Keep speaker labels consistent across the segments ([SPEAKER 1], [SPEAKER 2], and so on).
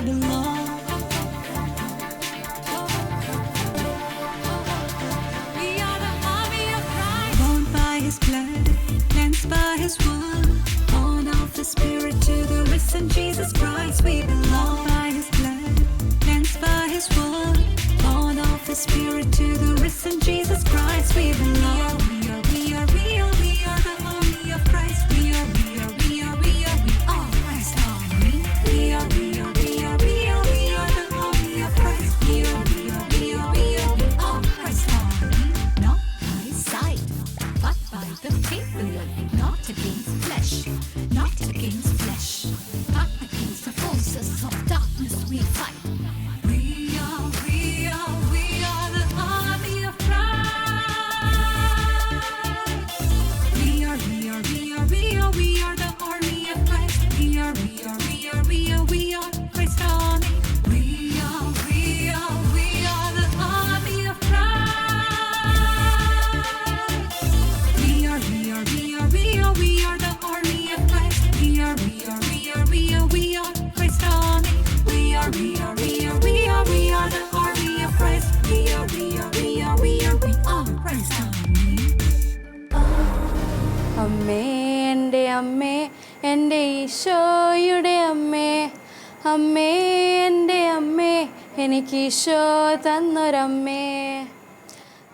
[SPEAKER 1] belong. We are the army of Christ. Born by His blood, cleansed by His word. Born of the Spirit to the risen Jesus Christ. We belong. By His blood, cleansed by His word. Born of the Spirit to the risen Jesus Christ. We belong. We are the army of Christ. We are Christ army. We are the army of Christ. We are Christ army. Not by sight, but by the faith we are. Not against flesh, not against flesh, but against the forces of darkness we fight. We are the army of Christ. We are the army of Christ. We are Christ army. We are the army of Christ. We are the army of Christ. We are Christ army. We are the army of Christ. We are Christ army.
[SPEAKER 2] അമ്മേ എൻ്റെ അമ്മേ എൻ്റെ ഈശോയുടെ അമ്മേ, അമ്മേ എൻ്റെ അമ്മേ എനിക്ക് ഈശോ തന്നൊരമ്മേ.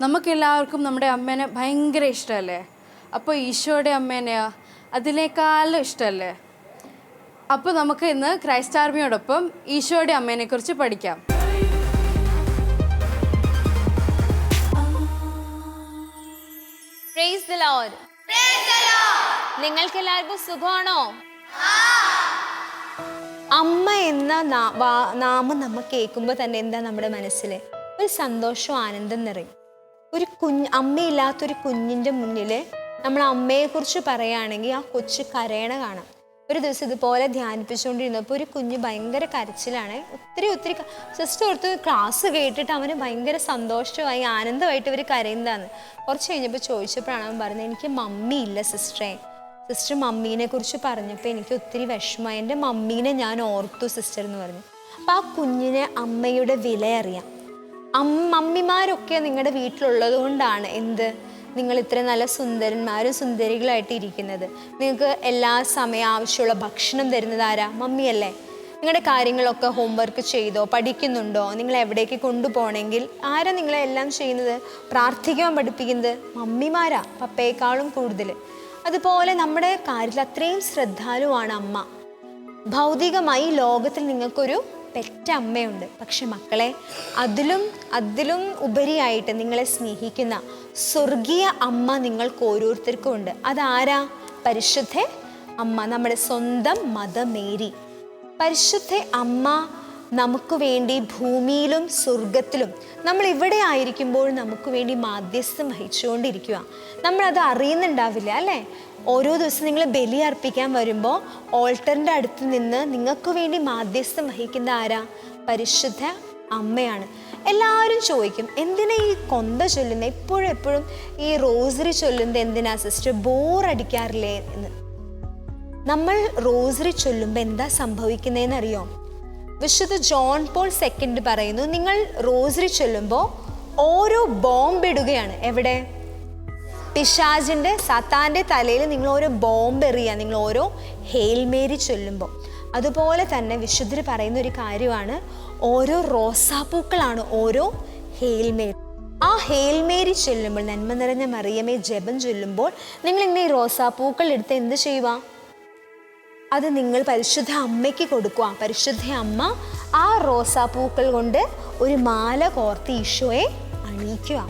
[SPEAKER 2] നമുക്കെല്ലാവർക്കും നമ്മുടെ അമ്മേനെ ഭയങ്കര ഇഷ്ടമല്ലേ? അപ്പോൾ ഈശോയുടെ അമ്മേനെയോ അതിനേക്കാളും ഇഷ്ടമല്ലേ? അപ്പോൾ നമുക്ക് ഇന്ന് ക്രൈസ്റ്റ് ആർമിയോടൊപ്പം ഈശോയുടെ അമ്മേനെക്കുറിച്ച് പഠിക്കാം.
[SPEAKER 3] Praise the Lord. നിങ്ങൾക്ക് എല്ലാവർക്കും സുഖമാണോ? അമ്മ എന്ന നാമം നമ്മൾ കേൾക്കുമ്പോൾ തന്നെ എന്താ നമ്മുടെ മനസ്സിൽ ഒരു സന്തോഷവും ആനന്ദം നിറയും. ഒരു അമ്മയില്ലാത്തൊരു കുഞ്ഞിൻ്റെ മുന്നിൽ നമ്മൾ അമ്മയെക്കുറിച്ച് പറയുകയാണെങ്കിൽ ആ കൊച്ചു കരയണ കാണാം. ഒരു ദിവസം ഇതുപോലെ ധ്യാനിപ്പിച്ചുകൊണ്ടിരുന്നപ്പോൾ ഒരു കുഞ്ഞ് ഭയങ്കര കരച്ചിലാണ്. ഒത്തിരി സിസ്റ്റർ ഓർത്ത് ക്ലാസ് കേട്ടിട്ട് അവന് ഭയങ്കര സന്തോഷമായി ആനന്ദമായിട്ട് ഇവർ കരയുന്നതാണ്. കുറച്ച് കഴിഞ്ഞപ്പോൾ ചോദിച്ചപ്പോഴാണ് അവൻ പറഞ്ഞത്, എനിക്ക് മമ്മി ഇല്ല സിസ്റ്റർ മമ്മീനെ കുറിച്ച് പറഞ്ഞപ്പോൾ എനിക്ക് ഒത്തിരി വിഷമമായി, എൻ്റെ മമ്മീനെ ഞാൻ ഓർത്തു സിസ്റ്റർ എന്ന് പറഞ്ഞു. അപ്പം ആ കുഞ്ഞിനെ അമ്മയുടെ വില അറിയാം. മമ്മിമാരൊക്കെ നിങ്ങളുടെ വീട്ടിലുള്ളത് കൊണ്ടാണ് നിങ്ങൾ ഇത്ര നല്ല സുന്ദരന്മാരും സുന്ദരികളായിട്ട് ഇരിക്കുന്നത്. നിങ്ങൾക്ക് എല്ലാ സമയം ആവശ്യമുള്ള ഭക്ഷണം തരുന്നത് ആരാ? മമ്മിയല്ലേ. നിങ്ങളുടെ കാര്യങ്ങളൊക്കെ ഹോംവർക്ക് ചെയ്തോ, പഠിക്കുന്നുണ്ടോ, നിങ്ങൾ എവിടേക്ക് കൊണ്ടുപോകണമെങ്കിൽ ആരാ നിങ്ങളെ എല്ലാം ചെയ്യുന്നത്? പ്രാർത്ഥിക്കാൻ പഠിപ്പിക്കുന്നത് മമ്മിമാരാ, പപ്പയേക്കാളും കൂടുതൽ. അതുപോലെ നമ്മുടെ കാര്യത്തിൽ അത്രയും ശ്രദ്ധാലുവാണ് അമ്മ. ഭൗതികമായി ലോകത്തിൽ നിങ്ങൾക്കൊരു പെറ്റമ്മയുണ്ട്. പക്ഷെ മക്കളെ, അതിലും ഉപരിയായിട്ട് നിങ്ങളെ സ്നേഹിക്കുന്ന സ്വർഗീയ അമ്മ നിങ്ങൾക്ക് ഓരോരുത്തർക്കും ഉണ്ട്. അതാരാ? പരിശുദ്ധ അമ്മ, നമ്മുടെ സ്വന്തം മദർ മേരി. പരിശുദ്ധ അമ്മ നമുക്ക് വേണ്ടി ഭൂമിയിലും സ്വർഗത്തിലും നമ്മൾ ഇവിടെ ആയിരിക്കുമ്പോൾ നമുക്ക് വേണ്ടി മാധ്യസ്ഥം വഹിച്ചുകൊണ്ടിരിക്കുക. നമ്മളത് അറിയുന്നുണ്ടാവില്ല അല്ലേ? ഓരോ ദിവസം നിങ്ങൾ ബലി അർപ്പിക്കാൻ വരുമ്പോൾ ഓൾട്ടറിൻ്റെ അടുത്ത് നിന്ന് നിങ്ങൾക്ക് വേണ്ടി മാധ്യസ്ഥം വഹിക്കുന്ന ആരാ? പരിശുദ്ധ അമ്മയാണ്. എല്ലാവരും ചോദിക്കും, എന്തിനാ ഈ കൊന്ത ചൊല്ലുന്നത്, എപ്പോഴും ഈ റോസറി ചൊല്ലുന്നത് എന്തിനാ സിസ്റ്റർ, ബോറടിക്കാറില്ലേ എന്ന്. നമ്മൾ റോസറി ചൊല്ലുമ്പോൾ എന്താ സംഭവിക്കുന്നതെന്ന് അറിയോ? വിശുദ്ധ ജോൺ പോൾ സെക്കൻഡ് പറയുന്നു, നിങ്ങൾ റോസറി ചൊല്ലുമ്പോൾ ഓരോ ബോംബിടുകയാണ്. എവിടെ? പിശാചിൻ്റെ സാത്താൻ്റെ തലയിൽ നിങ്ങൾ ഓരോ ബോംബ് എറിയുക, നിങ്ങൾ ഓരോ ഹെയിൽ മേരി ചൊല്ലുമ്പോൾ. അതുപോലെ തന്നെ വിശുദ്ധർ പറയുന്ന ഒരു കാര്യമാണ്, ഓരോ റോസാപ്പൂക്കളാണ് ഓരോ ഹെയിൽ മേരി. ആ ഹെയിൽ മേരി ചൊല്ലുമ്പോൾ, നന്മ നിറഞ്ഞ മറിയമേ ജപം ചൊല്ലുമ്പോൾ നിങ്ങളിങ്ങനെ ഈ റോസാപ്പൂക്കൾ എടുത്ത് എന്ത് ചെയ്യുക? അത് നിങ്ങൾ പരിശുദ്ധ അമ്മയ്ക്ക് കൊടുക്കുക. പരിശുദ്ധ അമ്മ ആ റോസാപ്പൂക്കൾ കൊണ്ട് ഒരു മാല കോർത്ത് ഈശോയെ അണിയിക്കുക.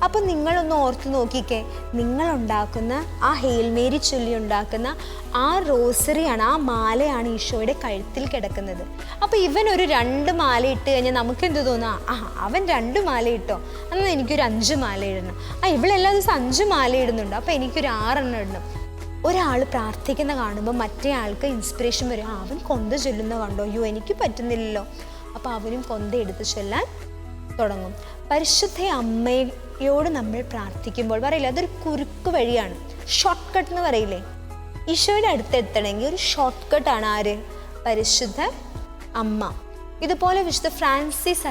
[SPEAKER 3] അപ്പം നിങ്ങളൊന്ന് ഓർത്ത് നോക്കിക്കേ, നിങ്ങളുണ്ടാക്കുന്ന ആ ഹെയിൽ മേരി ചൊല്ലി ഉണ്ടാക്കുന്ന ആ റോസറിയാണ്, ആ മാലയാണ് ഈശോയുടെ കഴുത്തിൽ കിടക്കുന്നത്. അപ്പോൾ ഇവനൊരു 2 മാല ഇട്ട് കഴിഞ്ഞാൽ നമുക്കെന്ത് തോന്നാം? അവൻ 2 മാല ഇട്ടോ, എന്നാൽ എനിക്കൊരു 5 മാല ഇടണം. ഇവളെല്ലാ ദിവസം 5 മാല ഇടുന്നുണ്ട്, അപ്പോൾ എനിക്കൊരു 6 എണ്ണം ഇടണം. ഒരാൾ പ്രാർത്ഥിക്കുന്ന കാണുമ്പോൾ മറ്റേ ആൾക്ക് ഇൻസ്പിറേഷൻ വരും, അവൻ കൊന്ത ചൊല്ലുന്ന കണ്ടോ, അയ്യോ എനിക്ക് പറ്റുന്നില്ലല്ലോ. അപ്പോൾ അവനും കൊന്ത എടുത്ത് ചൊല്ലാൻ തുടങ്ങും. പരിശുദ്ധ അമ്മയോട് നമ്മൾ പ്രാർത്ഥിക്കുമ്പോൾ പറയില്ല, അതൊരു കുറുക്ക് വഴിയാണ്, ഷോർട്ട് കട്ട് എന്ന് പറയില്ലേ. ഈശോയുടെ അടുത്ത് എത്തണമെങ്കിൽ ഒരു ഷോർട്ട് കട്ടാണ് ആര്? പരിശുദ്ധ അമ്മ. ഇതുപോലെ വിശുദ്ധ ഫ്രാൻസിസ്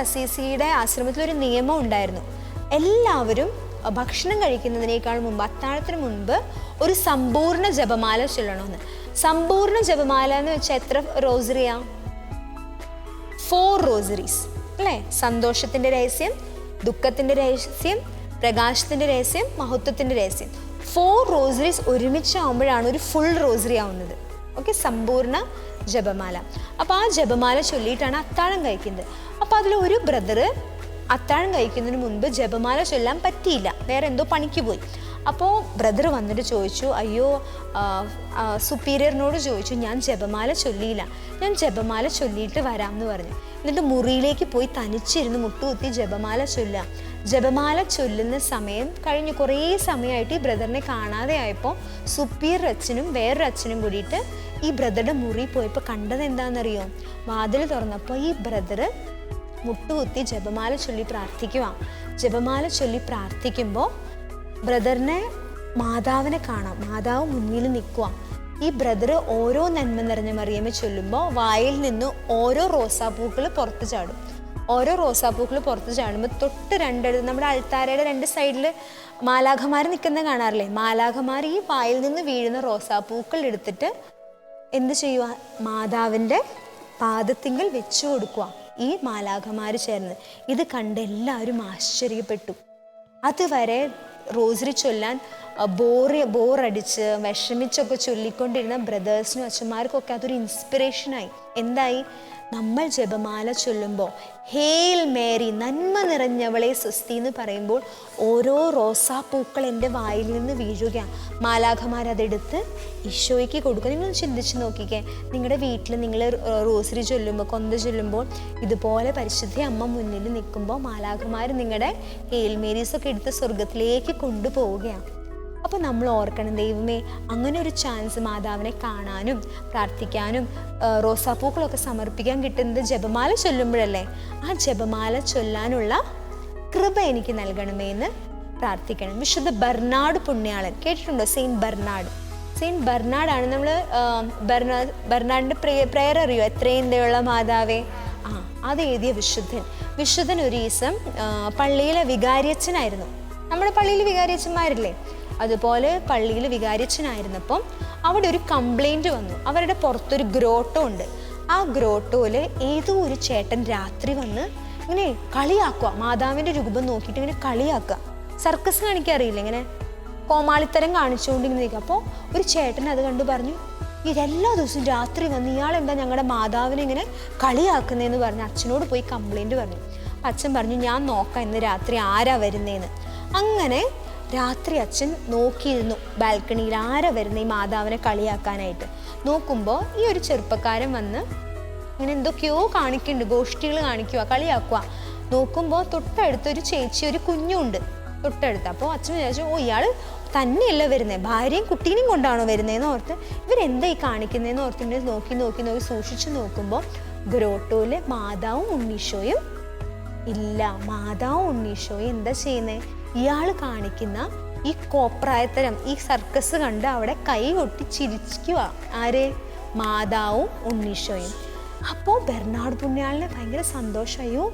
[SPEAKER 3] അസീസിയുടെ ആശ്രമത്തിൽ ഒരു നിയമം ഉണ്ടായിരുന്നു. എല്ലാവരും ഭക്ഷണം കഴിക്കുന്നതിനേക്കാൾ മുമ്പ്, അത്താഴത്തിന് മുൻപ് ഒരു സമ്പൂർണ്ണ ജപമാല ചൊല്ലണമെന്ന്. സമ്പൂർണ്ണ ജപമാല എന്ന് വെച്ചാൽ എത്ര റോസറിയാ? 4 റോസറീസ് അല്ലേ? സന്തോഷത്തിൻ്റെ രഹസ്യം, ദുഃഖത്തിൻ്റെ രഹസ്യം, പ്രകാശത്തിൻ്റെ രഹസ്യം, മഹത്വത്തിൻ്റെ രഹസ്യം. 4 റോസറീസ് ഒരുമിച്ചാവുമ്പോഴാണ് ഒരു ഫുൾ റോസറി ആവുന്നത്. ഓക്കെ, സമ്പൂർണ്ണ ജപമാല. അപ്പോൾ ആ ജപമാല ചൊല്ലിയിട്ടാണ് അത്താഴം കഴിക്കുന്നത്. അപ്പോൾ അതിൽ ഒരു ബ്രദറ് അത്താഴം കഴിക്കുന്നതിന് മുൻപ് ജപമാല ചൊല്ലാൻ പറ്റിയില്ല, വേറെ എന്തോ പണിക്ക് പോയി. അപ്പോൾ ബ്രദർ വന്നിട്ട് ചോദിച്ചു, അയ്യോ സുപ്പീരിയറിനോട് ചോദിച്ചു, ഞാൻ ജപമാല ചൊല്ലിയില്ല, ഞാൻ ജപമാല ചൊല്ലിയിട്ട് വരാം എന്ന് പറഞ്ഞു. എന്നിട്ട് മുറിയിലേക്ക് പോയി തനിച്ചിരുന്ന് മുട്ടുകുത്തി ജപമാല ചൊല്ലുക. ജപമാല ചൊല്ലുന്ന സമയം കഴിഞ്ഞ് കുറേ സമയമായിട്ട് ഈ ബ്രദറിനെ കാണാതെ ആയപ്പോൾ സുപ്പീരിയർ അച്ഛനും വേറൊരു അച്ഛനും കൂടിയിട്ട് ഈ ബ്രദറുടെ മുറി പോയപ്പോൾ കണ്ടത് എന്താണെന്നറിയോ? വാതിൽ തുറന്നപ്പോൾ ഈ ബ്രദർ മുട്ടുകുത്തി ജപമാല ചൊല്ലി പ്രാർത്ഥിക്കുക. ജപമാല ചൊല്ലി പ്രാർത്ഥിക്കുമ്പോൾ ബ്രദറിനെ മാതാവിനെ കാണാം, മാതാവ് മുന്നിൽ നിൽക്കുക. ഈ ബ്രദർ ഓരോ നന്മ നിറഞ്ഞ മറിയമേ ചൊല്ലുമ്പോൾ വായിൽ നിന്ന് ഓരോ റോസാപ്പൂക്കൾ പുറത്ത് ചാടും. ഓരോ റോസാപ്പൂക്കൾ പുറത്ത് ചാടുമ്പോൾ തൊട്ട് നമ്മുടെ അൾത്താരയുടെ 2 സൈഡിൽ മാലാഖമാർ നിൽക്കുന്ന കാണാറില്ലേ? മാലാഖമാർ ഈ വായിൽ നിന്ന് വീഴുന്ന റോസാപ്പൂക്കൾ എടുത്തിട്ട് എന്ത് ചെയ്യുക? മാതാവിൻ്റെ പാദത്തിങ്കൽ വെച്ചു കൊടുക്കുക. ഈ മാലാഖമാർ ചേർന്ന് ഇത് കണ്ട് എല്ലാവരും ആശ്ചര്യപ്പെട്ടു. അതുവരെ റോസറി ചൊല്ലാൻ ബോറടിച്ച് വിഷമിച്ചൊക്കെ ചൊല്ലിക്കൊണ്ടിരുന്ന ബ്രദേഴ്സിനും അച്ഛന്മാർക്കൊക്കെ അതൊരു ഇൻസ്പിറേഷനായി. എന്തായി? നമ്മൾ ജപമാല ചൊല്ലുമ്പോൾ ഹേൽ മേരി, നന്മ നിറഞ്ഞവളെ സ്വസ്തി എന്ന് പറയുമ്പോൾ ഓരോ റോസാപ്പൂക്കൾ എൻ്റെ വായിൽ നിന്ന് വീഴുകയാണ്. മാലാഖമാരതെടുത്ത് ഈശോയ്ക്ക് കൊടുക്കുക. നിങ്ങൾ ചിന്തിച്ച് നോക്കിക്കേ, നിങ്ങളുടെ വീട്ടിൽ നിങ്ങൾ റോസറി ചൊല്ലുമ്പോൾ, കൊന്ത ചൊല്ലുമ്പോൾ ഇതുപോലെ പരിശുദ്ധ അമ്മ മുന്നിൽ നിൽക്കുമ്പോൾ മാലാഖമാർ നിങ്ങളുടെ ഹേൽ മേരീസൊക്കെ എടുത്ത് സ്വർഗത്തിലേക്ക് കൊണ്ടുപോവുകയാണ്. അപ്പോൾ നമ്മൾ ഓർക്കണം, ദൈവമേ, അങ്ങനെ ഒരു ചാൻസ് മാതാവിനെ കാണാനും പ്രാർത്ഥിക്കാനും റോസാപ്പൂക്കളൊക്കെ സമർപ്പിക്കാൻ കിട്ടുന്നത് ജപമാല ചൊല്ലുമ്പോഴല്ലേ? ആ ജപമാല ചൊല്ലാനുള്ള കൃപ എനിക്ക് നൽകണമേ എന്ന് പ്രാർത്ഥിക്കണം. വിശുദ്ധ ബർണാഡ് പുണ്യാളൻ കേട്ടിട്ടുണ്ടോ? സെയിൻറ്റ് ബർണാഡാണ് നമ്മൾ ബർണാഡിൻ്റെ പ്രേയർ അറിയോ? എത്രയും ദയുള്ള മാതാവേ, അത് എഴുതിയ വിശുദ്ധൻ ഒരു ദിവസം പള്ളിയിലെ വികാരിയച്ഛനായിരുന്നു. നമ്മുടെ പള്ളിയിൽ വികാരിയച്ഛന്മാരില്ലേ? അതുപോലെ പള്ളിയിൽ വികാരിയച്ഛനായിരുന്നപ്പം അവിടെ ഒരു കംപ്ലൈൻറ്റ് വന്നു. അവരുടെ പുറത്തൊരു ഗ്രോട്ടോ ഉണ്ട്. ആ ഗ്രോട്ടോയിൽ ഏതോ ഒരു ചേട്ടൻ രാത്രി വന്ന് ഇങ്ങനെ കളിയാക്കുക, മാതാവിൻ്റെ രൂപം നോക്കിയിട്ട് ഇങ്ങനെ കളിയാക്കുക. സർക്കസ് കാണിക്കാറിയില്ല, ഇങ്ങനെ കോമാളിത്തരം കാണിച്ചുകൊണ്ട് ഇങ്ങനെ നിൽക്കുക. അപ്പോൾ ഒരു ചേട്ടൻ അത് കണ്ടു പറഞ്ഞു, ഇതെല്ലാ ദിവസവും രാത്രി വന്ന് ഇയാളെന്താ ഞങ്ങളുടെ മാതാവിനെ ഇങ്ങനെ കളിയാക്കുന്നതെന്ന് പറഞ്ഞ് അച്ഛനോട് പോയി കംപ്ലൈൻറ്റ് പറഞ്ഞു. അച്ഛൻ പറഞ്ഞു, ഞാൻ നോക്കാം ഇന്ന് രാത്രി ആരാ വരുന്നതെന്ന്. അങ്ങനെ രാത്രി അച്ഛൻ നോക്കിയിരുന്നു ബാൽക്കണിയിൽ ആരാ വരുന്നത് ഈ മാതാവിനെ കളിയാക്കാനായിട്ട്. നോക്കുമ്പോൾ ഈ ഒരു ചെറുപ്പക്കാരൻ വന്ന് ഇങ്ങനെ എന്തൊക്കെയോ കാണിക്കുന്നുണ്ട്, ഗോഷ്ഠികൾ കാണിക്കുക, കളിയാക്കുക. നോക്കുമ്പോൾ തൊട്ടടുത്തൊരു ചേച്ചി, ഒരു കുഞ്ഞുണ്ട് തൊട്ടടുത്ത്. അപ്പോൾ അച്ഛൻ വിചാരിച്ചു, ഇയാൾ തന്നെയല്ല വരുന്നത്, ഭാര്യയും കുട്ടീനെയും കൊണ്ടാണോ വരുന്നതെന്ന് ഓർത്ത് ഇവരെന്തായി കാണിക്കുന്നതെന്ന് ഓർത്ത് ഇങ്ങനെ നോക്കി സൂക്ഷിച്ച് നോക്കുമ്പോൾ ഗ്രോട്ടോയിലെ മാതാവും ഉണ്ണീശോയും ഇല്ല. മാതാവും ഉണ്ണീശോയും എന്താ ചെയ്യുന്നത്? ഇയാൾ കാണിക്കുന്ന ഈ കോപ്രായത്തരം, ഈ സർക്കസ് കണ്ട് അവിടെ കൈ കൊട്ടി ചിരിക്കുക. ആരെ? മാതാവും ഉണ്ണീശോയും. അപ്പോൾ ബെർണാഡ് പുണ്യാളിന് ഭയങ്കര സന്തോഷമായോ,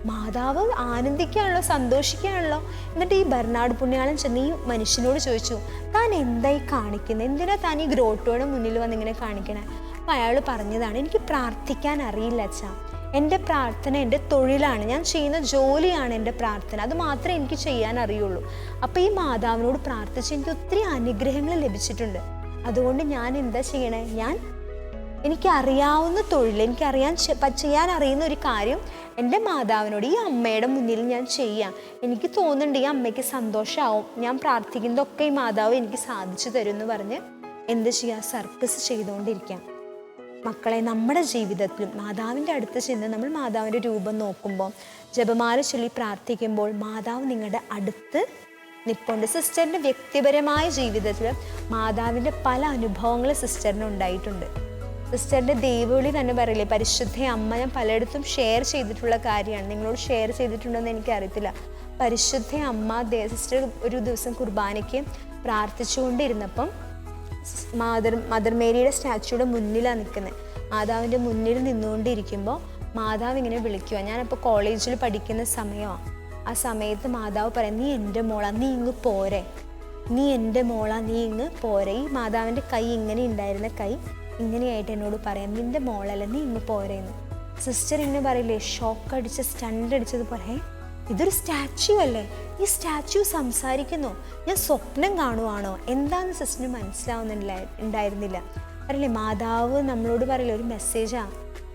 [SPEAKER 3] മാതാവ് ആനന്ദിക്കുകയാണല്ലോ, സന്തോഷിക്കുകയാണല്ലോ. എന്നിട്ട് ഈ ബെർണാഡ് പുണ്യാളൻ ചെന്ന് ഈ മനുഷ്യനോട് ചോദിച്ചു, താൻ എന്തായി കാണിക്കുന്നത്? എന്തിനാ താൻ ഈ ഗ്രോട്ടോയുടെ മുന്നിൽ വന്നിങ്ങനെ കാണിക്കണേ? അപ്പോൾ അയാൾ പറഞ്ഞതാണ്, എനിക്ക് പ്രാർത്ഥിക്കാൻ അറിയില്ല അച്ഛാ, എൻ്റെ പ്രാർത്ഥന എൻ്റെ തൊഴിലാണ്, ഞാൻ ചെയ്യുന്ന ജോലിയാണ് എൻ്റെ പ്രാർത്ഥന, അത് മാത്രമേ എനിക്ക് ചെയ്യാൻ അറിയുള്ളൂ. അപ്പോൾ ഈ മാതാവിനോട് പ്രാർത്ഥിച്ച് എനിക്ക് ഒത്തിരി അനുഗ്രഹങ്ങൾ ലഭിച്ചിട്ടുണ്ട്. അതുകൊണ്ട് ഞാൻ എന്താ ചെയ്യണേ? എനിക്കറിയാവുന്ന തൊഴിൽ, ചെയ്യാൻ അറിയുന്ന ഒരു കാര്യം എൻ്റെ മാതാവിനോട്, ഈ അമ്മയുടെ മുന്നിൽ ഞാൻ ചെയ്യാം. എനിക്ക് തോന്നുന്നുണ്ട് ഈ അമ്മയ്ക്ക് സന്തോഷമാവും, ഞാൻ പ്രാർത്ഥിക്കുന്നതൊക്കെ ഈ മാതാവ് എനിക്ക് സാധിച്ചു തരും എന്ന് പറഞ്ഞ് എന്ത് ചെയ്യുക? സർക്കസ് ചെയ്തുകൊണ്ടിരിക്കാം. മക്കളെ, നമ്മുടെ ജീവിതത്തിലും മാതാവിൻ്റെ അടുത്ത് ചെന്ന് നമ്മൾ മാതാവിൻ്റെ രൂപം നോക്കുമ്പോൾ, ജപമാല ചൊല്ലി പ്രാർത്ഥിക്കുമ്പോൾ മാതാവ് നിങ്ങളുടെ അടുത്ത് നിൽപ്പുണ്ട്. സിസ്റ്ററിൻ്റെ വ്യക്തിപരമായ ജീവിതത്തിൽ മാതാവിൻ്റെ പല അനുഭവങ്ങൾ സിസ്റ്ററിന് ഉണ്ടായിട്ടുണ്ട്. സിസ്റ്ററിൻ്റെ ദൈവവിളി തന്നെ പറയില്ലേ, പരിശുദ്ധ അമ്മ, ഞാൻ പലയിടത്തും ഷെയർ ചെയ്തിട്ടുള്ള കാര്യമാണ്, നിങ്ങളോട് ഷെയർ ചെയ്തിട്ടുണ്ടോ എന്ന് എനിക്കറിയത്തില്ല. പരിശുദ്ധ അമ്മ സിസ്റ്റർ ഒരു ദിവസം കുർബാനയ്ക്ക് പ്രാർത്ഥിച്ചുകൊണ്ടിരുന്നപ്പം മദർ മേരിയുടെ സ്റ്റാച്യൂയുടെ മുന്നിലാണ് നിൽക്കുന്നത്. മാതാവിൻ്റെ മുന്നിൽ നിന്നുകൊണ്ടിരിക്കുമ്പോൾ മാതാവ് ഇങ്ങനെ വിളിക്കുക. ഞാനിപ്പോൾ കോളേജിൽ പഠിക്കുന്ന സമയമാണ്. ആ സമയത്ത് മാതാവ് പറയും, നീ എൻ്റെ മോളാ, നീ ഇങ്ങ് പോരെ, നീ എൻ്റെ മോളാ, നീ ഇങ്ങ് പോരെ. ഈ മാതാവിൻ്റെ കൈ ഇങ്ങനെ ഉണ്ടായിരുന്ന കൈ ഇങ്ങനെയായിട്ട് എന്നോട് പറയാം, നിൻ്റെ മോളല്ല, നീ ഇങ്ങ് പോരേന്ന്. സിസ്റ്റർ ഇങ്ങനെ പറയില്ലേ, ഷോക്ക് അടിച്ച് സ്റ്റണ്ട് അടിച്ചത് പോലെ, ഇതൊരു സ്റ്റാച്യു അല്ലേ, ഈ സ്റ്റാച്യു സംസാരിക്കുന്നു, ഞാൻ സ്വപ്നം കാണുവാണോ, എന്താണെന്ന് സിസ്റ്ററിന് ഉണ്ടായിരുന്നില്ല. അറിയില്ലേ, മാതാവ് നമ്മളോട് പറയില്ലേ, ഒരു മെസ്സേജാണ്.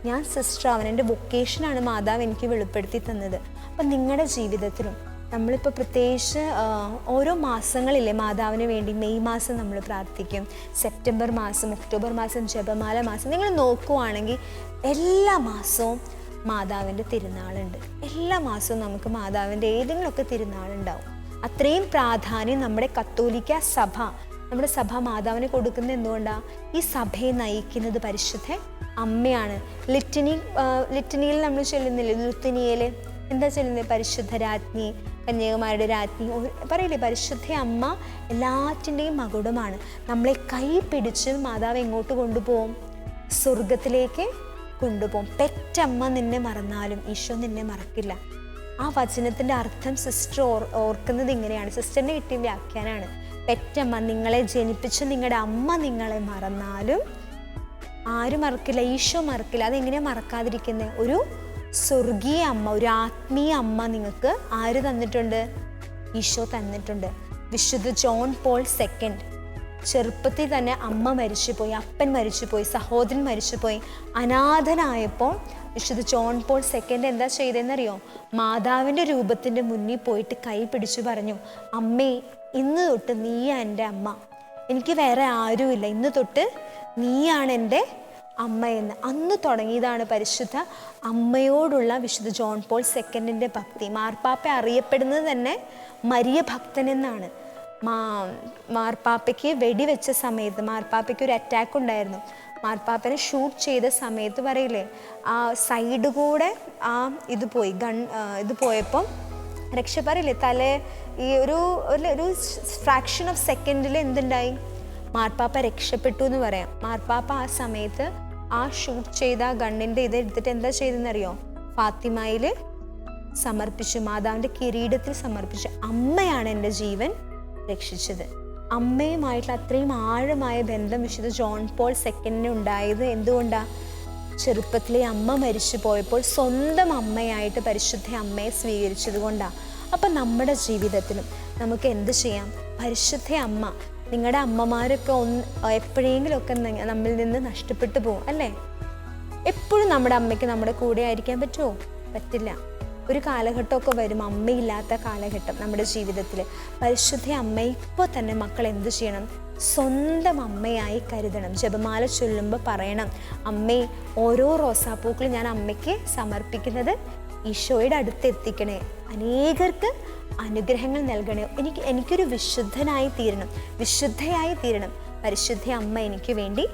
[SPEAKER 3] ഞാൻ സിസ്റ്റർ അവൻ, എൻ്റെ വൊക്കേഷനാണ് മാതാവ് എനിക്ക് വെളിപ്പെടുത്തി തന്നത്. അപ്പം നിങ്ങളുടെ ജീവിതത്തിലും നമ്മളിപ്പോൾ പ്രത്യേകിച്ച് ഓരോ മാസങ്ങളില്ലേ മാതാവിന് വേണ്ടി, മെയ് മാസം നമ്മൾ പ്രാർത്ഥിക്കും, സെപ്റ്റംബർ മാസം, ഒക്ടോബർ മാസം ജപമാല മാസം. നിങ്ങൾ നോക്കുവാണെങ്കിൽ എല്ലാ മാസവും മാതാവിൻ്റെ തിരുനാളുണ്ട്. എല്ലാ മാസവും നമുക്ക് മാതാവിൻ്റെ ഏതെങ്കിലുമൊക്കെ തിരുനാളുണ്ടാവും. അത്രയും പ്രാധാന്യം നമ്മുടെ കത്തോലിക്ക സഭ, നമ്മുടെ സഭ മാതാവിന് കൊടുക്കുന്നത് എന്തുകൊണ്ടാണ്? ഈ സഭയെ നയിക്കുന്നത് പരിശുദ്ധ അമ്മയാണ്. ലിറ്റനിയിൽ നമ്മൾ ചൊല്ലുന്നില്ലേ, ലുത്തിനിയയിൽ എന്താ ചൊല്ലുന്നത്? പരിശുദ്ധ രാജ്ഞി, കന്യകമാരുടെ രാജ്ഞി പറയില്ലേ, പരിശുദ്ധ അമ്മ എല്ലാറ്റിൻ്റെയും മകുടമാണ്. നമ്മളെ കൈ പിടിച്ച് മാതാവ് എങ്ങോട്ട് കൊണ്ടുപോകും? സ്വർഗത്തിലേക്ക് കൊണ്ടുപോകും. പെറ്റമ്മ നിന്നെ മറന്നാലും ഈശോ നിന്നെ മറക്കില്ല. ആ വചനത്തിൻ്റെ അർത്ഥം സിസ്റ്റർ ഓർക്കുന്നത് ഇങ്ങനെയാണ്. സിസ്റ്ററിന് കിട്ടിയ വ്യാഖ്യാനമാണ്, പെറ്റമ്മ, നിങ്ങളെ ജനിപ്പിച്ച് നിങ്ങളുടെ അമ്മ നിങ്ങളെ മറന്നാലും ആരും മറക്കില്ല, ഈശോ മറക്കില്ല. അതെങ്ങനെയാണ് മറക്കാതിരിക്കുന്നത്? ഒരു സ്വർഗീയ അമ്മ, ഒരു ആത്മീയ അമ്മ നിങ്ങൾക്ക് ആര് തന്നിട്ടുണ്ട്? ഈശോ തന്നിട്ടുണ്ട്. വിശുദ്ധ ജോൺ പോൾ സെക്കൻഡ് ചെറുപ്പത്തിൽ തന്നെ അമ്മ മരിച്ചുപോയി, അപ്പൻ മരിച്ചുപോയി, സഹോദരൻ മരിച്ചുപോയി. അനാഥനായപ്പോൾ വിശുദ്ധ ജോൺ പോൾ സെക്കൻഡ് എന്താ ചെയ്തതെന്നറിയോ? മാതാവിൻ്റെ രൂപത്തിൻ്റെ മുന്നിൽ പോയിട്ട് കൈ പിടിച്ചു പറഞ്ഞു, അമ്മേ, ഇന്ന് തൊട്ട് നീയാ എൻ്റെ അമ്മ, എനിക്ക് വേറെ ആരുമില്ല, ഇന്ന് തൊട്ട് നീയാണ് എൻ്റെ അമ്മയെന്ന്. അന്ന് തുടങ്ങിയതാണ് പരിശുദ്ധ അമ്മയോടുള്ള വിശുദ്ധ ജോൺ പോൾ സെക്കൻഡിൻ്റെ ഭക്തി. മാർപ്പാപ്പ അറിയപ്പെടുന്നത് തന്നെ മരിയ ഭക്തൻ എന്നാണ്. മാർപ്പാപ്പയ്ക്ക് വെടിവെച്ച സമയത്ത്, മാർപ്പാപ്പയ്ക്ക് ഒരു അറ്റാക്ക് ഉണ്ടായിരുന്നു. മാർപ്പാപ്പനെ ഷൂട്ട് ചെയ്ത സമയത്ത് പറയില്ലേ, ആ സൈഡ് കൂടെ ആ ഇത് പോയപ്പം രക്ഷപ്പെടില്ലേ, ഈ ഒരു ഫ്രാക്ഷൻ ഓഫ് സെക്കൻഡിൽ എന്തുണ്ടായി? മാർപ്പാപ്പ രക്ഷപ്പെട്ടു എന്ന് പറയാം. മാർപ്പാപ്പ ആ സമയത്ത് ആ ഷൂട്ട് ചെയ്ത ഗണ്ണിൻ്റെ ഇത് എടുത്തിട്ട് എന്താ ചെയ്തെന്നറിയോ? ഫാത്തിമയിൽ സമർപ്പിച്ചു, മാതാവിൻ്റെ കിരീടത്തിൽ സമർപ്പിച്ചു. അമ്മയാണ് എൻ്റെ ജീവൻ രക്ഷിച്ചത്. അമ്മയുമായിട്ടുള്ള അത്രയും ആഴമായ ബന്ധം വിശുദ്ധ ജോൺ പോൾ സെക്കൻഡിന് ഉണ്ടായത് എന്തുകൊണ്ടാണ്? ചെറുപ്പത്തിലെ അമ്മ മരിച്ചു പോയപ്പോൾ സ്വന്തം അമ്മയായിട്ട് പരിശുദ്ധ അമ്മയെ സ്വീകരിച്ചത് കൊണ്ടാണ്. അപ്പം നമ്മുടെ ജീവിതത്തിലും നമുക്ക് എന്ത് ചെയ്യാം? പരിശുദ്ധ അമ്മ, നിങ്ങളുടെ അമ്മമാരൊക്കെ എപ്പോഴെങ്കിലുമൊക്കെ നമ്മിൽ നിന്ന് നഷ്ടപ്പെട്ടു പോകും അല്ലേ? എപ്പോഴും നമ്മുടെ അമ്മയ്ക്ക് നമ്മുടെ കൂടെ ആയിരിക്കാൻ പറ്റുമോ? പറ്റില്ല. ഒരു കാലഘട്ടമൊക്കെ വരും, അമ്മയില്ലാത്ത കാലഘട്ടം നമ്മുടെ ജീവിതത്തിൽ. പരിശുദ്ധ അമ്മയെ ഇപ്പോൾ തന്നെ മക്കൾ എന്ത് ചെയ്യണം? സ്വന്തം അമ്മയായി കരുതണം. ജപമാല ചൊല്ലുമ്പോൾ പറയണം, അമ്മേ, ഓരോ റോസാപ്പൂക്കളും ഞാൻ അമ്മയ്ക്ക് സമർപ്പിക്കുന്നത് ഈശോയുടെ അടുത്ത് എത്തിക്കണേ, അനേകർക്ക് അനുഗ്രഹങ്ങൾ നൽകണേ, എനിക്കൊരു വിശുദ്ധനായി തീരണം, വിശുദ്ധയായി തീരണം, പരിശുദ്ധ അമ്മ എനിക്ക് വേണ്ടി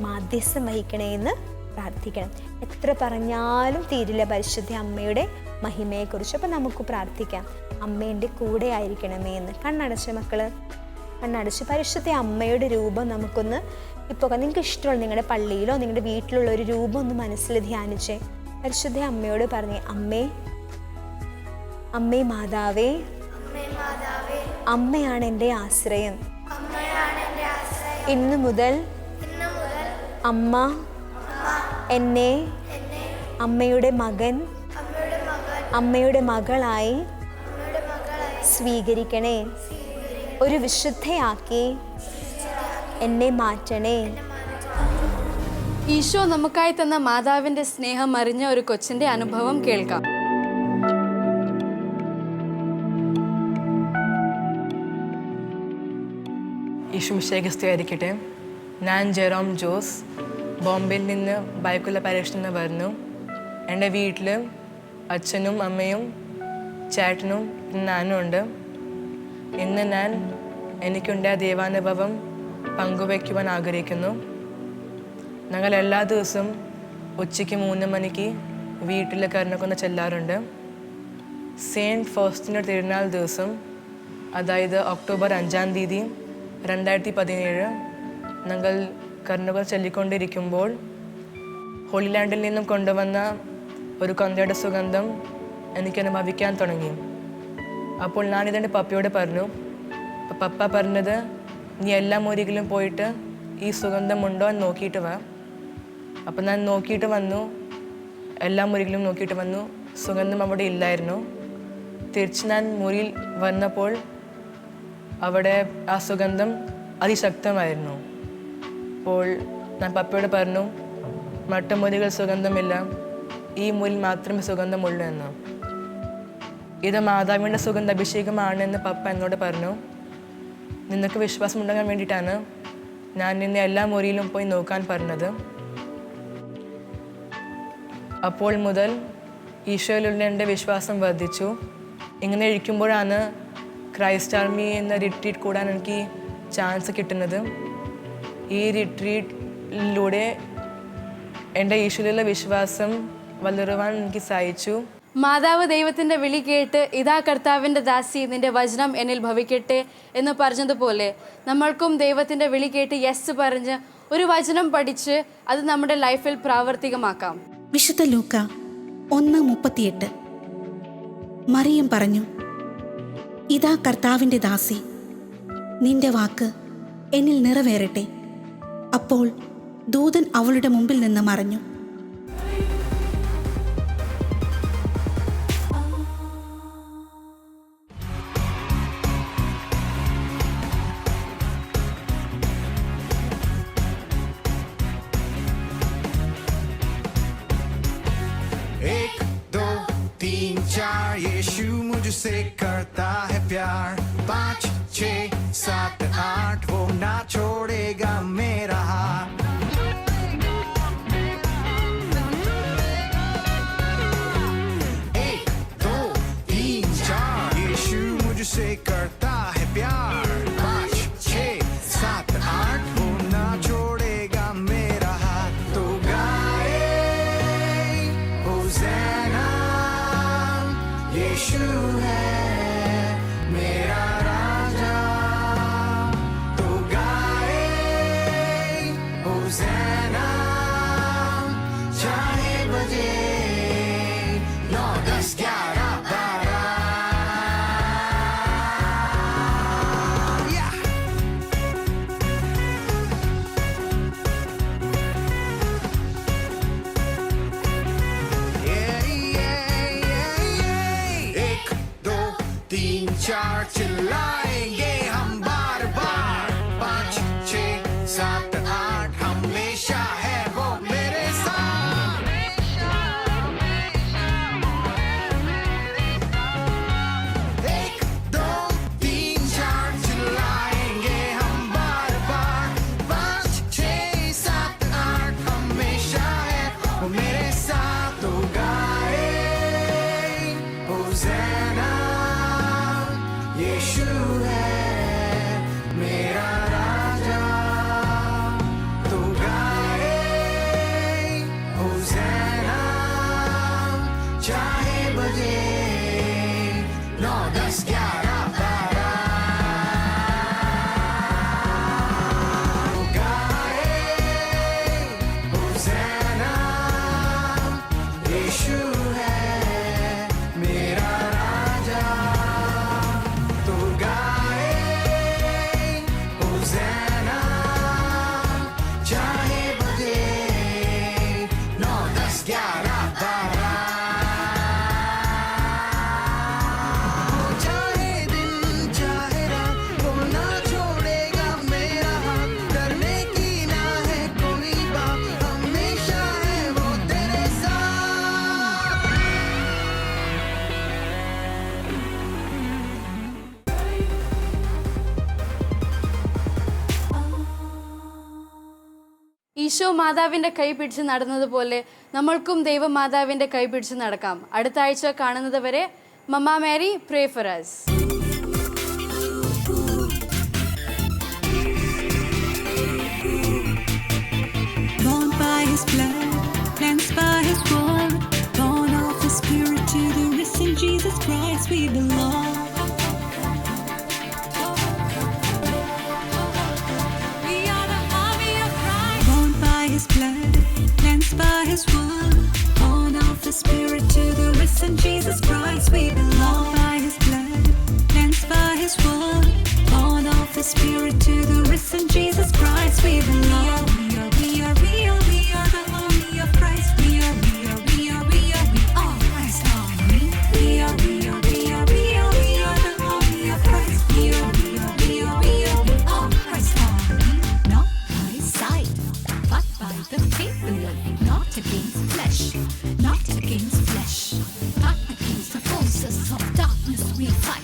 [SPEAKER 3] മാധ്യസ്ഥം വഹിക്കണേ എന്ന് പ്രാർത്ഥിക്കണം. എത്ര പറഞ്ഞാലും തീരില്ല പരിശുദ്ധ അമ്മയുടെ മഹിമയെക്കുറിച്ച്. അപ്പം നമുക്ക് പ്രാർത്ഥിക്കാം, അമ്മേൻ്റെ കൂടെ ആയിരിക്കണമേ എന്ന്. കണ്ണടച്ച മക്കൾ, കണ്ണടച്ച് പരിശുദ്ധ അമ്മയുടെ രൂപം നമുക്കൊന്ന് ഇപ്പോൾ നിങ്ങൾക്ക് ഇഷ്ടമുള്ള നിങ്ങളുടെ പള്ളിയിലോ നിങ്ങളുടെ വീട്ടിലുള്ള ഒരു രൂപം ഒന്ന് മനസ്സിൽ ധ്യാനിച്ചേ. പരിശുദ്ധ അമ്മയോട് പറഞ്ഞേ, അമ്മേ, അമ്മേ മാതാവേ, അമ്മയാണ് എൻ്റെ ആശ്രയം. ഇന്നു മുതൽ അമ്മ എന്നെ അമ്മയുടെ മകൻ, അമ്മയുടെ മകളായി സ്വീകരിക്കണേ, ഒരു വിശുദ്ധയാക്കി എന്നെ മാറ്റണേ.
[SPEAKER 2] ഈശോ നമുക്കായി തന്ന മാതാവിൻ്റെ സ്നേഹം അറിഞ്ഞ ഒരു കൊച്ചിൻ്റെ അനുഭവം കേൾക്കാം.
[SPEAKER 4] ഈശോ മിശിഹായ്ക്ക് സ്തുതിയായിരിക്കട്ടെ. ഞാൻ ജെറോം ജോസ്, ബോംബെയിൽ നിന്ന് ബൈക്കുള്ള പരീക്ഷയിൽ നിന്ന് വരുന്നു. എൻ്റെ വീട്ടിൽ അച്ഛനും അമ്മയും ചേട്ടനും ഞാനും ഉണ്ട്. ഇന്ന് ഞാൻ എനിക്കുണ്ടായ ദൈവാനുഭവം പങ്കുവയ്ക്കുവാൻ ആഗ്രഹിക്കുന്നു. ഞങ്ങൾ എല്ലാ ദിവസവും ഉച്ചയ്ക്ക് 3 മണിക്ക് വീട്ടിൽ കരുണക്കൊന്ന് ചെല്ലാറുണ്ട്. സെയിൻറ്റ് ഫൗസ്റ്റിൻ്റെ തിരുനാൾ ദിവസം, അതായത് ഒക്ടോബർ 5 2017 ഞങ്ങൾ കർണകൾ ചൊല്ലിക്കൊണ്ടിരിക്കുമ്പോൾ ഹോളി ലാൻഡിൽ നിന്നും കൊണ്ടുവന്ന ഒരു കൊന്തയുടെ സുഗന്ധം എനിക്ക് അനുഭവിക്കാൻ തുടങ്ങി. അപ്പോൾ ഞാനിതെൻ്റെ പപ്പയോട് പറഞ്ഞു. പപ്പ പറഞ്ഞത്, നീ എല്ലാ മുറികളിലും പോയിട്ട് ഈ സുഗന്ധം ഉണ്ടോ എന്ന് നോക്കിയിട്ട് വാ. അപ്പോൾ ഞാൻ നോക്കിയിട്ട് വന്നു, എല്ലാ മുറികളിലും നോക്കിയിട്ട് വന്നു. സുഗന്ധം അവിടെ ഇല്ലായിരുന്നു. തിരിച്ച് ഞാൻ മുറിയിൽ വന്നപ്പോൾ അവിടെ ആ സുഗന്ധം അതിശക്തമായിരുന്നു. അപ്പോൾ ഞാൻ പപ്പയോട് പറഞ്ഞു, മറ്റു മുറികൾ സുഗന്ധമില്ല, ഈ മുറിയിൽ മാത്രമേ സുഗന്ധമുള്ളൂ എന്ന്. ഇത് മാതാവിൻ്റെ സുഗന്ധ അഭിഷേകമാണെന്ന് പപ്പ എന്നോട് പറഞ്ഞു. നിനക്ക് വിശ്വാസം ഉണ്ടാകാൻ വേണ്ടിയിട്ടാണ് ഞാൻ നിന്നെ എല്ലാ മുറിയിലും പോയി നോക്കാൻ പറഞ്ഞത്. അപ്പോൾ മുതൽ ഈശോയിലുള്ള എൻ്റെ വിശ്വാസം വർദ്ധിച്ചു. ഇങ്ങനെ ഇരിക്കുമ്പോഴാണ് ക്രൈസ്റ്റ് ആർമി എന്ന റിട്രീറ്റ് കൂടാൻ എനിക്ക് ചാൻസ് കിട്ടുന്നത്. ഈ റിട്രീറ്റിലൂടെ എൻ്റെ ഈശോയിലുള്ള വിശ്വാസം വളരുവാൻ എനിക്ക് സഹായിച്ചു.
[SPEAKER 2] മാതാവ് ദൈവത്തിൻ്റെ വിളി കേട്ട് ഇതാ കർത്താവിൻ്റെ ദാസി, നിന്റെ വചനം എന്നിൽ ഭവിക്കട്ടെ എന്ന് പറഞ്ഞതുപോലെ നമ്മൾക്കും ദൈവത്തിൻ്റെ വിളി കേട്ട് യെസ് പറഞ്ഞ് ഒരു വചനം പഠിച്ച് അത് നമ്മുടെ ലൈഫിൽ പ്രാവർത്തികമാക്കാം.
[SPEAKER 5] വിശുദ്ധ ലൂക്ക 1:38. മറിയം പറഞ്ഞു, ഇതാ കർത്താവിൻ്റെ ദാസി, നിന്റെ വാക്ക് എന്നിൽ നിറവേറട്ടെ. അപ്പോൾ ദൂതൻ അവളുടെ മുമ്പിൽ നിന്ന് മറഞ്ഞു.
[SPEAKER 6] यीशु मुझसे करता है प्यार. 5, 6, 7, 8 वो ना छोड़ेगा मेरा हाथ. 1, 2, 3, 4 यीशु मुझसे करता है प्यार. 5, 6, 7, 8 वो ना छोड़ेगा मेरा हाथ. तो गाए होज़ैना, यीशु है मेरा राजा. तो गाए होज़ैना, चाहे बजे 9, 10, 11, 12. Yeah. Yeah, yeah, yeah. 1, 2, 3, 4 चिल्लाएंगे हम बार बार. 5, 6, 7, 8 हमेशा है वो मेरे साथ. 1, 2, 3, 4 चिल्लाएंगे हम बार बार. 5, 6, 7, 8 हमेशा है वो मेरे साथ. तो गाए होज़ैना, यीशु है मेरा राजा. तो गाए होज़ैना, चाहे बजे 9, 10, 11, 12. तो गाए होज़ैना, यीशु है मेरा राजा. तो गाए होज़ैना, चाहे बजे 9, 10, 11, 12. चाहे दिन चाहे रात वो ना छोड़ेगा मेरा हाथ. करने की ना है कोई बात, हमेशा है वो तेरे साथ.
[SPEAKER 2] ഈശോ മാതാവിൻ്റെ കൈ പിടിച്ച് നടന്നതുപോലെ നമ്മൾക്കും ദൈവമാതാവിൻ്റെ കൈ പിടിച്ച് നടക്കാം. അടുത്ത ആഴ്ച കാണുന്നത് വരെ mama Mary, pray for us.
[SPEAKER 1] Born by his blood, cleansed by his word, born of the Spirit, to the risen Jesus Christ we belong. We are the army His word, born of the Spirit to the risen Jesus Christ. We belong by His blood, cleansed by His word, born of the Spirit to the risen Jesus Christ. We belong. We are the army of Christ. We are all Christ army. We are the army of Christ. We are all Christ army. Not by sight, but by the faith we live. Not against flesh, but against the forces of darkness we fight.